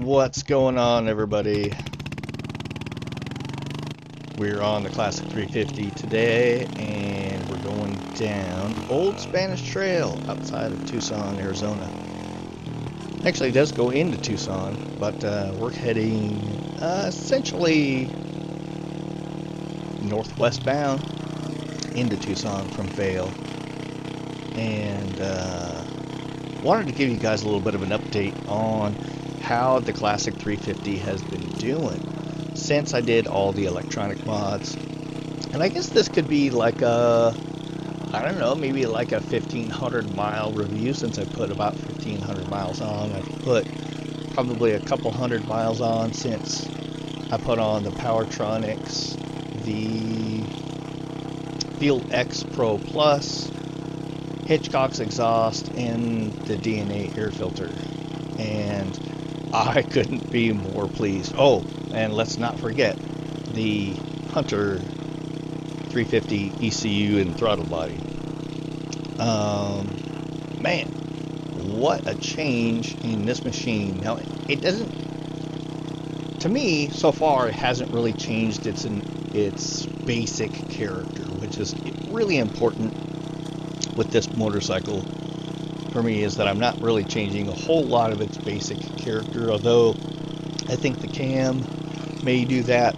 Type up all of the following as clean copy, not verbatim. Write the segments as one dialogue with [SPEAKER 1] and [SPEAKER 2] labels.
[SPEAKER 1] What's going on, everybody? We're on the Classic 350 today, and we're going down Old Spanish Trail outside of Tucson, Arizona. Actually, it does go into Tucson, but we're heading essentially northwest bound into Tucson from Vail. And wanted to give you guys a little bit of an update on how the Classic 350 has been doing since I did all the electronic mods. And I guess this could be like a, I don't know, maybe like a 1,500 mile review, since I put about 1,500 miles on. I've put probably a couple hundred miles on since I put on the Powertronics, the Field X Pro Plus, Hitchcock's exhaust, and the DNA air filter. And I couldn't be more pleased. Oh, and let's not forget the Hunter 350 ECU and throttle body. Man, what a change in this machine. Now, it doesn't, to me, so far, it hasn't really changed its basic character, which is really important with this motorcycle for me, is that I'm not really changing a whole lot of its basic character, although I think the cam may do that,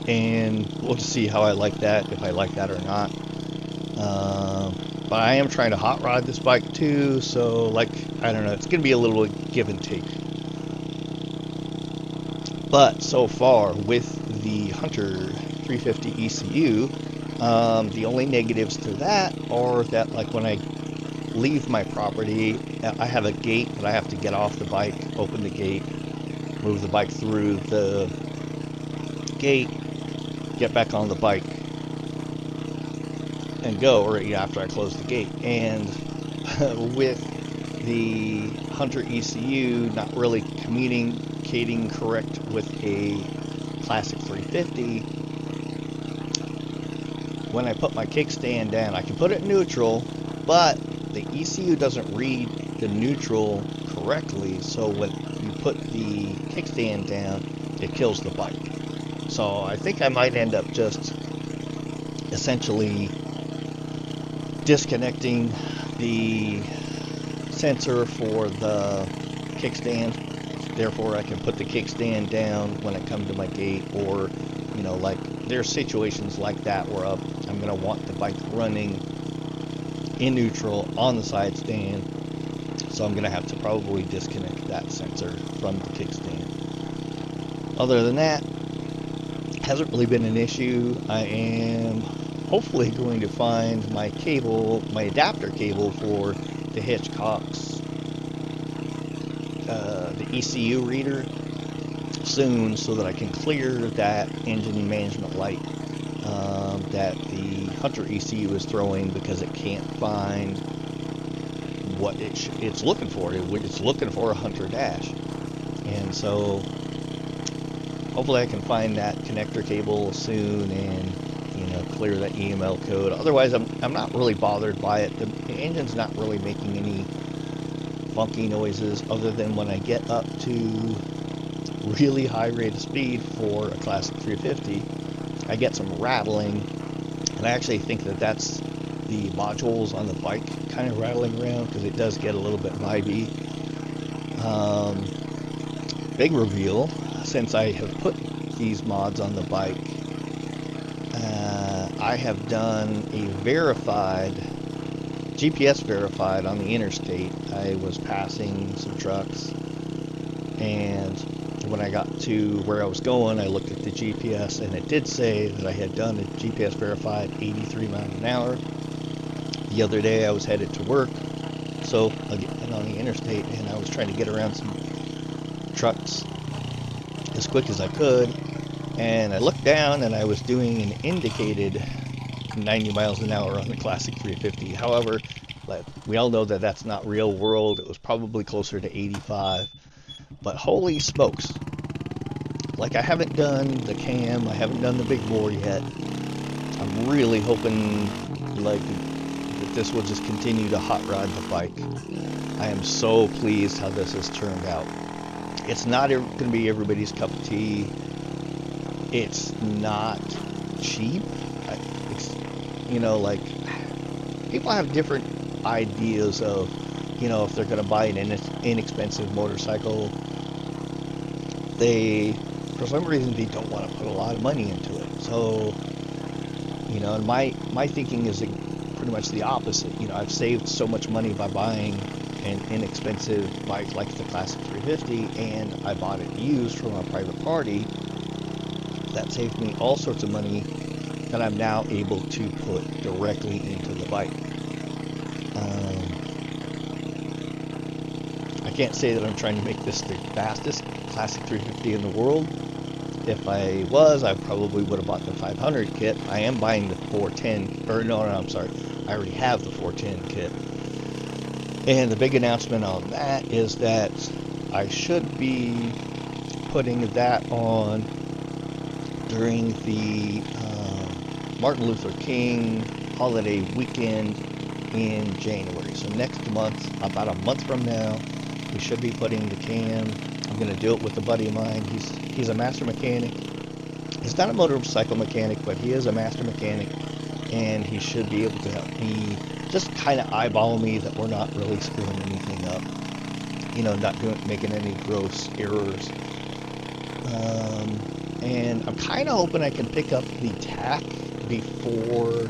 [SPEAKER 1] and we'll just see how I like that, if I like that or not. But I am trying to hot rod this bike too, so like, I don't know, it's gonna be a little give and take. But so far with the Hunter 350 ECU, the only negatives to that are that, like, when I leave my property, I have a gate that I have to get off the bike, open the gate, move the bike through the gate, get back on the bike, and go, or after I close the gate. And with the Hunter ECU not really communicating correct with a Classic 350, when I put my kickstand down, I can put it neutral, but the ECU doesn't read the neutral correctly, so when you put the kickstand down, it kills the bike. So I think I might end up just essentially disconnecting the sensor for the kickstand. Therefore, I can put the kickstand down when I come to my gate, or, you know, like, there's situations like that where I'm going to want the bike running in neutral on the side stand, so I'm going to have to probably disconnect that sensor from the kickstand. Other than that, hasn't really been an issue. I am hopefully going to find my cable, my adapter cable for the Hitchcock's the ECU reader soon, so that I can clear that engine management light that the Hunter ECU is throwing, because it can't find what it's looking for. It's looking for a Hunter dash, and so hopefully I can find that connector cable soon and, you know, clear that EML code. Otherwise, I'm not really bothered by it. The engine's not really making any funky noises, other than when I get up to really high rate of speed for a Classic 350, I get some rattling, and I actually think that that's the modules on the bike kind of rattling around, because it does get a little bit vibey. Big reveal, since I have put these mods on the bike, I have done a verified, GPS verified on the interstate. I was passing some trucks, and when I got to where I was going, I looked at the GPS, and it did say that I had done a GPS verified 83 miles an hour. The other day I was headed to work, so again on the interstate, and I was trying to get around some trucks as quick as I could, and I looked down, and I was doing an indicated 90 miles an hour on the Classic 350. However, like, we all know that that's not real world. It was probably closer to 85. But holy smokes, like, I haven't done the cam, I haven't done the big bore yet. I'm really hoping, like, the like this will just continue to hot rod the bike. I am so pleased how this has turned out. It's not going to be everybody's cup of tea. It's not cheap. Like, people have different ideas of, if they're going to buy an inexpensive motorcycle, for some reason, they don't want to put a lot of money into it. So, and my thinking is pretty much the opposite. I've saved so much money by buying an inexpensive bike like the Classic 350, and I bought it used from a private party. That saved me all sorts of money that I'm now able to put directly into the bike. I can't say that I'm trying to make this the fastest Classic 350 in the world. If I was, I probably would have bought the 500 kit. I am buying the 410, or no, I'm sorry. I already have the 410 kit. And the big announcement on that is that I should be putting that on during the Martin Luther King holiday weekend in January. So next month, about a month from now, we should be putting the cam. I'm going to do it with a buddy of mine. He's a master mechanic. He's not a motorcycle mechanic, but he is a master mechanic, and he should be able to help me just kind of eyeball me that we're not really screwing anything up. Not making any gross errors. And I'm kind of hoping I can pick up the tack before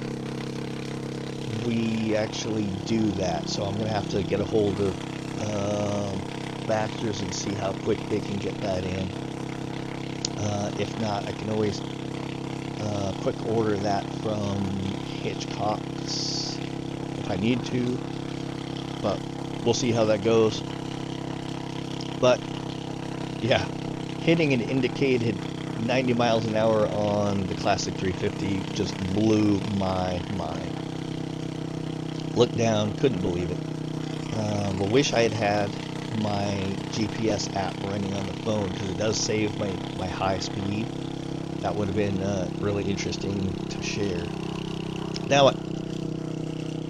[SPEAKER 1] we actually do that. So I'm going to have to get a hold of Baxter's and see how quick they can get that in. If not, I can always quick order that from Hitchcock's if I need to. But we'll see how that goes. But yeah, hitting an indicated 90 miles an hour on the Classic 350 just blew my mind. Looked down, couldn't believe it. I wish I had my GPS app running on the phone, because it does save my high speed. That would have been really interesting to share. Now,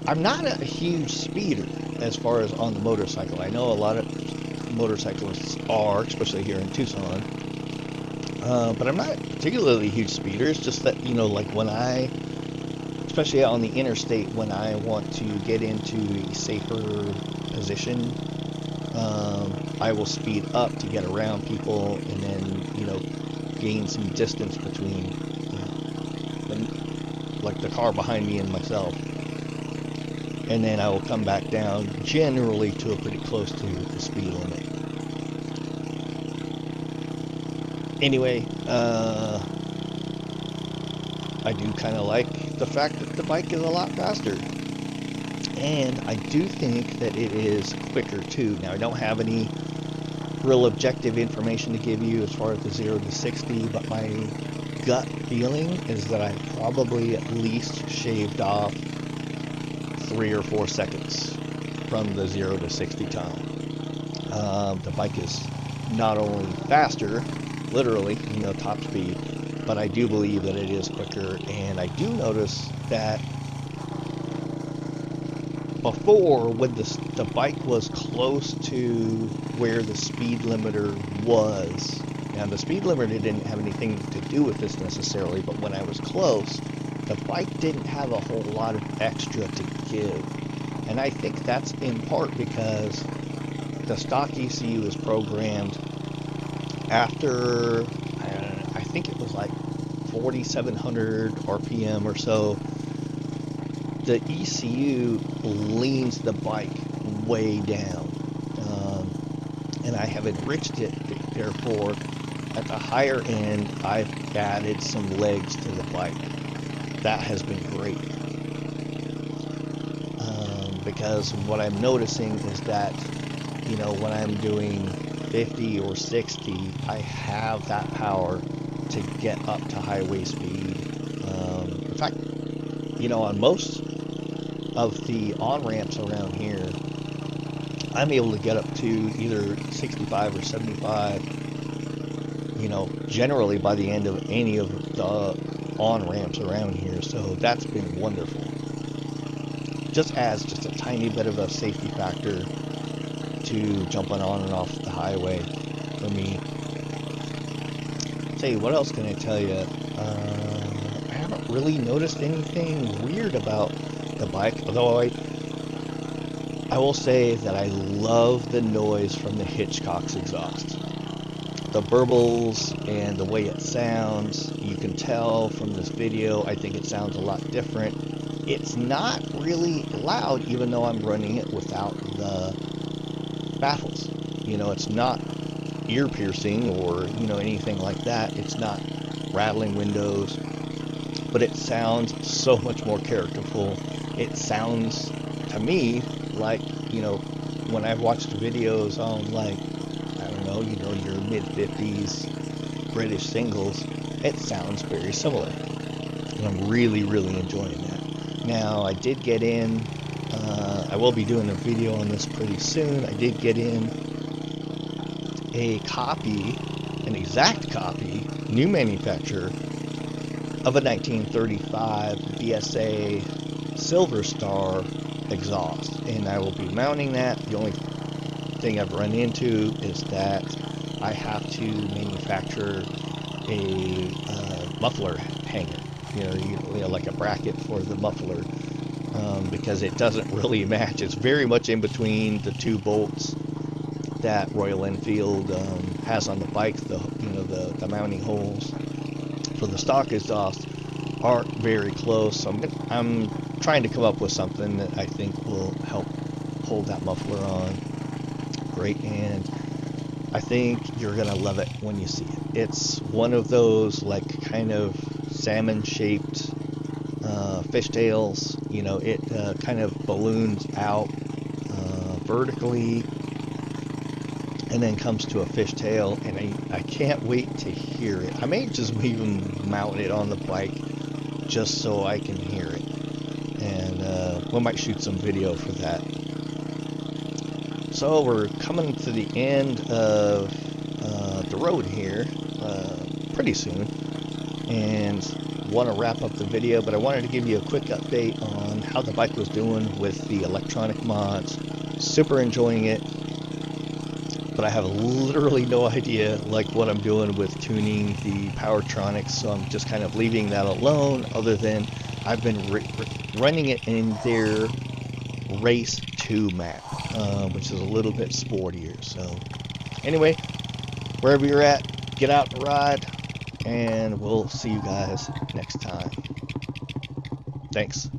[SPEAKER 1] I'm not a huge speeder as far as on the motorcycle. I know a lot of motorcyclists are, especially here in Tucson. But I'm not particularly a huge speeder. It's just that, like when especially on the interstate, when I want to get into a safer position, I will speed up to get around people and then, gain some distance between, the car behind me and myself. And then I will come back down, generally to a pretty close to the speed limit. Anyway, I do kind of like the fact that the bike is a lot faster. And I do think that it is quicker too. Now, I don't have any real objective information to give you as far as the 0 to 60, but my gut feeling is that I probably at least shaved off 3 or 4 seconds from the 0 to 60 time. The bike is not only faster, literally, top speed, but I do believe that it is quicker. And I do notice that before, when the bike was close to where the speed limiter was, now the speed limiter didn't have anything to do with this necessarily, but when I was close, the bike didn't have a whole lot of extra to give. And I think that's in part because the stock ECU is programmed after, I think it was like 4,700 RPM or so. The ECU leans the bike way down, and I have enriched it, therefore at the higher end I've added some legs to the bike. That has been great, because what I'm noticing is that when I'm doing 50 or 60, I have that power to get up to highway speed. In fact, on most of the on-ramps around here, I'm able to get up to either 65 or 75, generally by the end of any of the on-ramps around here. So that's been wonderful. just adds just a tiny bit of a safety factor to jumping on and off the highway for me. Tell you, what else can I tell you? I haven't really noticed anything weird about the bike, although I will say that I love the noise from the Hitchcock's exhaust. The burbles and the way it sounds, you can tell from this video, I think it sounds a lot different. It's not really loud, even though I'm running it without the baffles. You know, it's not ear piercing or, you know, anything like that. It's not rattling windows, but it sounds so much more characterful. It sounds to me like, you know, when I've watched videos on, like, I don't know, you know, your mid-50s British singles, it sounds very similar. And I'm really, really enjoying that. Now, I did get in, I will be doing a video on this pretty soon. I did get in a copy, an exact copy, new manufacturer, of a 1935 BSA Silver Star exhaust. And I will be mounting that. The only thing I've run into is that I have to manufacture a muffler hanger, you know, like a bracket for the muffler, because it doesn't really match. It's very much in between the two bolts that Royal Enfield has on the bike. The mounting holes for the stock exhaust aren't very close, so I'm trying to come up with something that I think will help hold that muffler on great, and I think you're gonna love it when you see it. It's one of those, like, kind of salmon shaped fishtails. You know, it kind of balloons out vertically and then comes to a fishtail, and I can't wait to hear it. I may just even mount it on the bike just so I can hear it, and we might shoot some video for that. So we're coming to the end of the road here pretty soon, and want to wrap up the video, but I wanted to give you a quick update on how the bike was doing with the electronic mods. Super enjoying it, but I have literally no idea like what I'm doing with tuning the Powertronics, so I'm just kind of leaving that alone, other than I've been running it in their Race 2 map, which is a little bit sportier. So anyway, wherever you're at, get out and ride, and we'll see you guys next time. Thanks.